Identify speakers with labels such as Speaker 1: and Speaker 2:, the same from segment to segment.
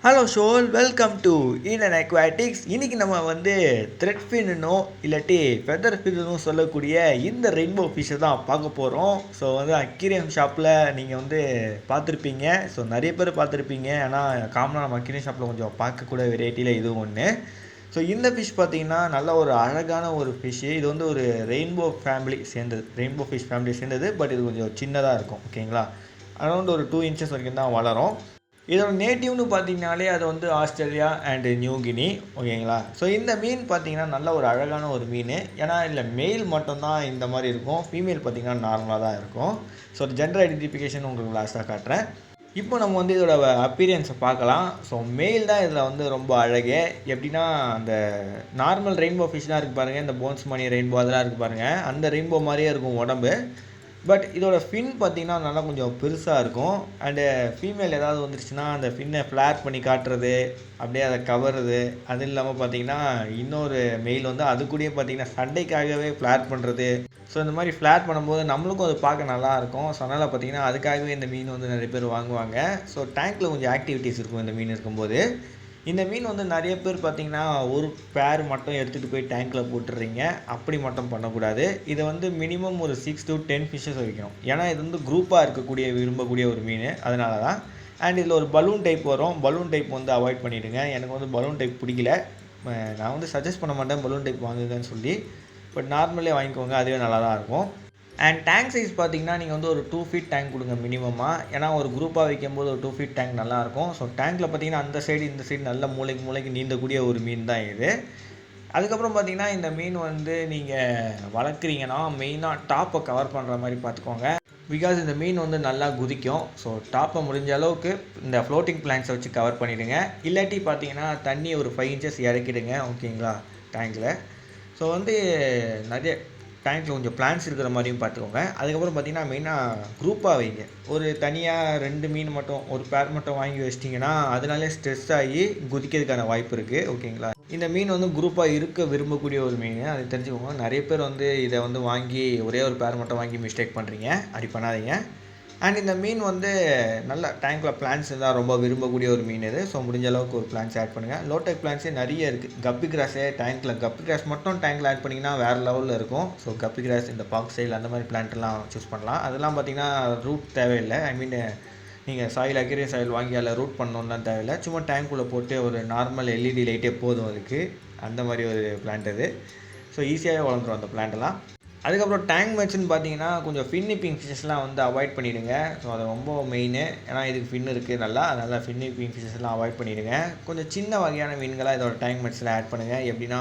Speaker 1: Hello shoal, welcome to Eden Aquatics. இன்றைக்கி நம்ம thread ஃபின்னுனோ இல்லாட்டி ஃபெதர் ஃபின்னும் சொல்லக்கூடிய இந்த ரெயின்போ ஃபிஷ்ஷை தான் பார்க்க போகிறோம். ஸோ அக்வேரியம் ஷாப்பில் நீங்கள் பார்த்துருப்பீங்க. ஸோ நிறைய பேர் பார்த்துருப்பீங்க. ஆனால் காமனாக நம்ம அக்வேரியம் ஷாப்பில் கொஞ்சம் பார்க்கக்கூட வெரைட்டியில் இதுவும் ஒன்று. ஸோ இந்த ஃபிஷ் பார்த்திங்கன்னா நல்ல ஒரு அழகான ஒரு ஃபிஷ்ஷு. இது ஒரு ரெயின்போ ஃபிஷ் ஃபேமிலி சேர்ந்தது. பட் இது கொஞ்சம் சின்னதாக இருக்கும். ஓகேங்களா, அரௌண்ட் ஒரு 2 inches வரைக்கும் தான் வளரும். இதோட நேட்டிவ்னு பார்த்தீங்கனாலே அது ஆஸ்திரேலியா அண்டு நியூ கினி. ஓகேங்களா, ஸோ இந்த மீன் பார்த்தீங்கன்னா நல்ல ஒரு அழகான ஒரு மீன். ஏன்னா இல்லை மெயில் மட்டும்தான் இந்த மாதிரி இருக்கும், ஃபீமேல் பார்த்தீங்கன்னா நார்மலாக தான் இருக்கும். ஸோ ஜெண்டர் ஐடென்டிஃபிகேஷன் உங்களுக்கு லாஸ்ட்டாக காட்டுறேன். இப்போ நம்ம இதோட அப்பீரியன்ஸை பார்க்கலாம். ஸோ மெயில் தான் இதில் ரொம்ப அழகே. எப்படின்னா அந்த நார்மல் ரெயின்போ ஃபிஷ்லாம் இருக்குது பாருங்கள், இந்த போன்ஸ் மணி ரெயின்போ அதெல்லாம் இருக்குது பாருங்கள், அந்த ரெயின்போ மாதிரியே இருக்கும் உடம்பு. பட் இதோட ஃபின் பார்த்திங்கன்னா நல்லா கொஞ்சம் பெருசாக இருக்கும். அண்டு ஃபீமேல் ஏதாவது வந்துருச்சுன்னா அந்த ஃபின்னை ஃப்ளார் பண்ணி காட்டுறது, அப்படியே அதை கவருது. அது இல்லாமல் பார்த்திங்கன்னா இன்னொரு மெயில் அது கூடயே பார்த்திங்கன்னா சண்டைக்காகவே ஃப்ளார் பண்ணுறது. ஸோ இந்த மாதிரி ஃப்ளார் பண்ணும்போது நம்மளுக்கும் அது பார்க்க நல்லாயிருக்கும். ஸோ அதனால் பார்த்திங்கன்னா அதுக்காகவே இந்த மீன் நிறைய பேர் வாங்குவாங்க. ஸோ டேங்க்கில் கொஞ்சம் ஆக்டிவிட்டீஸ் இருக்கும் இந்த மீன் இருக்கும்போது. இந்த மீன் நிறைய பேர் பார்த்திங்கன்னா ஒரு பேர் மட்டும் எடுத்துகிட்டு போய் டேங்க்கில் போட்டுடுறீங்க. அப்படி மட்டும் பண்ணக்கூடாது. இதை மினிமம் ஒரு 6 to 10 ஃபிஷ்ஷஸ் வைக்கணும். ஏன்னா இது குரூப்பாக இருக்கக்கூடிய விரும்பக்கூடிய ஒரு மீன், அதனால தான். அண்ட் இதில் ஒரு பலூன் டைப் வரும். பலூன் டைப் அவாய்ட் பண்ணிவிடுங்க. எனக்கு பலூன் டைப் பிடிக்கல. நான் சஜஸ்ட் பண்ண மாட்டேன் பலூன் டைப் வாங்குங்கன்னு சொல்லி. பட் நார்மலே வாங்கிக்கோங்க, அதுவே நல்லா தான் இருக்கும். அண்ட் டேங்க் சைஸ் பார்த்திங்கன்னா நீங்கள் ஒரு 2 feet டேங்க் கொடுங்க மினிமமாக. ஏன்னா ஒரு குரூப்பாக வைக்கும்போது ஒரு 2 feet டேங்க் நல்லாயிருக்கும். ஸோ டேங்க்கில் பார்த்திங்கன்னா அந்த சைடு இந்த சைடு நல்ல மூளைக்கு நீந்தக்கூடிய ஒரு மீன் தான் இது. அதுக்கப்புறம் பார்த்திங்கன்னா இந்த மீன் நீங்கள் வளர்க்குறீங்கன்னா மெயினாக டாப்பை கவர் பண்ணுற மாதிரி பார்த்துக்கோங்க. பிகாஸ் இந்த மீன் நல்லா குதிக்கும். ஸோ டாப்பை முடிஞ்ச அளவுக்கு இந்த ஃப்ளோட்டிங் பிளான்ஸை வச்சு கவர் பண்ணிவிடுங்க. இல்லாட்டி பார்த்திங்கன்னா தண்ணி ஒரு 5 inches இறக்கிடுங்க. ஓகேங்களா, டேங்கில். ஸோ நிறைய டேங்க்கில் கொஞ்சம் பிளான்ஸ் இருக்கிற மாதிரியும் பார்த்துக்கோங்க. அதுக்கப்புறம் பார்த்திங்கன்னா மெயினாக குரூப்பாக வைங்க. ஒரு தனியாக 2 மீன் மட்டும் ஒரு பேர் மட்டும் வாங்கி வச்சிட்டிங்கன்னா அதனாலே ஸ்ட்ரெஸ் ஆகி குதிக்கிறதுக்கான வாய்ப்பு இருக்குது. ஓகேங்களா, இந்த மீன் குரூப்பாக இருக்க விரும்பக்கூடிய ஒரு மீன், அதை தெரிஞ்சுக்கோங்க. நிறைய பேர் இதை வாங்கி ஒரே ஒரு பேர் மட்டும் வாங்கி மிஸ்டேக் பண்ணுறீங்க. அப்படி பண்ணாதீங்க. அண்ட் இந்த மீன் நல்ல டேங்க்கில் பிளான்ஸ் இருந்தால் ரொம்ப விரும்பக்கூடிய ஒரு மீன் இது. ஸோ முடிஞ்ச அளவுக்கு ஒரு பிளான்ஸ் ஆட் பண்ணுங்கள். லோடெக் பிளான்ஸே நிறைய இருக்குது. கப்பி கிராஸே டேங்க்கில் கப்பி கிராஸ் மட்டும் டேங்க்கில் ஆட் பண்ணிங்கன்னா வேறு லெவலில் இருக்கும். ஸோ கப்பி கிராஸ், இந்த பாக் ஸ்டைல் அந்த மாதிரி பிளான்ட்லாம் சூஸ் பண்ணலாம். அதெல்லாம் பார்த்திங்கன்னா ரூட் தேவையில்லை. நீங்கள் அக்வேரியம் சாயில் வாங்கி அதில் ரூட் பண்ணணும்லாம் தேவையில்லை. சும்மா டேங்க்குள்ளே போட்டு ஒரு நார்மல் LED லைட்டே போதும் அதுக்கு. அந்த மாதிரி ஒரு பிளான்ட் அது. ஸோ ஈஸியாகவே வளர்ந்துடும் அந்த பிளான்ட்டெல்லாம். அதுக்கப்புறம் டேங்க் மேட்ச்னு பார்த்தீங்கன்னா கொஞ்சம் ஃபின்னிப்பிங் ஃபிஷஸ்லாம் அவாய்ட் பண்ணிவிடுங்க. ஸோ அது ரொம்ப மெயின். ஏன்னா இதுக்கு ஃபின் இருக்குது நல்லா, அதனால் ஃபின்னிப்பிங் ஃபிஷஸ்லாம் அவாய்ட் பண்ணிவிடுங்க. கொஞ்சம் சின்ன வகையான மீன்களாக இதோட டேங்க் மேட்ச்சில் ஆட் பண்ணுங்கள். எப்படின்னா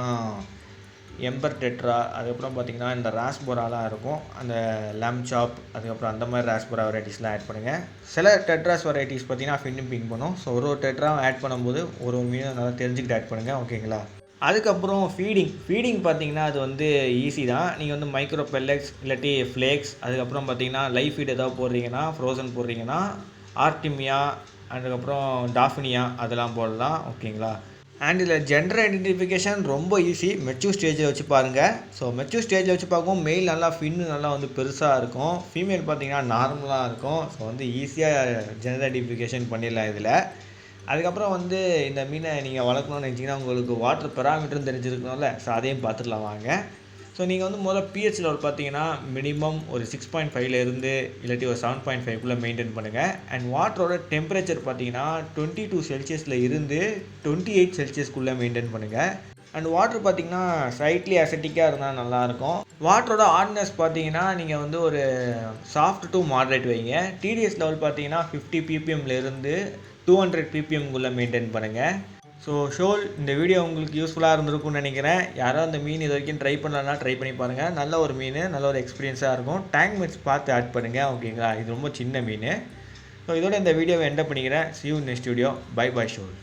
Speaker 1: எம்பர் டெட்ரா, அதுக்கப்புறம் பார்த்திங்கன்னா இந்த ராஸ்போராலாம் இருக்கும், அந்த லேம் சாப், அதுக்கப்புறம் அந்த மாதிரி ராஸ்போரா வெரைட்டிஸ்லாம் ஆட் பண்ணுங்கள். சில டெட்ராஸ் வெரைட்டிஸ் பார்த்திங்கன்னா ஃபின்னிப்பிங் பண்ணும். ஸோ ஒரு டெட்ரா ஆட் பண்ணும்போது ஒரு மீன் நல்லா தெரிஞ்சுக்கிட்டு ஆட் பண்ணுங்கள். ஓகேங்களா, அதுக்கப்புறம் ஃபீடிங் பார்த்திங்கன்னா அது ஈஸி தான். நீங்கள் மைக்ரோ பெல்லட்ஸ் இல்லாட்டி ஃப்ளேக்ஸ், அதுக்கப்புறம் பார்த்திங்கன்னா லைஃப் ஃபீட் ஏதாவது போடுறீங்கன்னா, ஃப்ரோசன் போடுறீங்கன்னா ஆர்டிமியா, அதுக்கப்புறம் டாஃபினியா அதெல்லாம் போடலாம். ஓகேங்களா, அண்ட் இதில் ஜெண்டர் ஐடென்டிஃபிகேஷன் ரொம்ப ஈஸி. மெச்சூர் ஸ்டேஜில் வச்சு பாருங்கள். ஸோ மெச்சூர் ஸ்டேஜில் வச்சு பார்க்கும் மெயில் நல்லா ஃபின்னு நல்லா பெருசாக இருக்கும். ஃபீமேல் பார்த்திங்கன்னா நார்மலாக இருக்கும். ஸோ ஈஸியாக ஜெண்டர் ஐடென்டிஃபிகேஷன் பண்ணிடலாம் இதில். அதுக்கப்புறம் இந்த மீனை நீங்கள் வளர்க்கணும்னு நினச்சிங்கன்னா உங்களுக்கு வாட்டர் பெராமீட்டரும் தெரிஞ்சிருக்கணும்ல. ஸோ அதையும் பார்த்துடலாம் வாங்க. ஸோ நீங்கள் முதல்ல pH லெவல் பார்த்தீங்கன்னா மினிமம் ஒரு 6.5 இல்லாட்டி ஒரு 7.5 மெயின்டைன் பண்ணுங்கள். அண்ட் வாட்டரோட டெம்பரேச்சர் பார்த்தீங்கன்னா 22 Celsiusல இருந்து 28 Celsiusக்குள்ளே மெயின்டைன் பண்ணுங்கள். அண்ட் வாட்டர் பார்த்திங்கன்னா ஸ்லைட்லி அசிட்டிக்காக இருந்தால் நல்லாயிருக்கும். வாட்டரோட ஹார்ட்னஸ் பார்த்தீங்கன்னா நீங்கள் ஒரு சாஃப்ட் டு மாடரேட் வைங்க. TDS லெவல் பார்த்தீங்கன்னா 50 ppmலேருந்து 200 ppmக்குள்ளே மெயின்டைன் பண்ணுங்கள். ஸோ ஷோல், இந்த வீடியோ உங்களுக்கு யூஸ்ஃபுல்லாக இருந்திருக்கும்னு நினைக்கிறேன். யாராவது அந்த மீன் இது வரைக்கும் ட்ரை பண்ணலன்னா ட்ரை பண்ணி பாருங்கள். நல்ல ஒரு மீன், நல்ல ஒரு எக்ஸ்பீரியன்ஸாக இருக்கும். டேங்க் மேட்ஸ் பார்த்து ஆட் பண்ணுங்கள். ஓகேங்களா, இது ரொம்ப சின்ன மீன். ஸோ இதோட இந்த வீடியோவை எண்ட் பண்ணிக்கிறேன். See you in next video. Bye bye ஷோல்.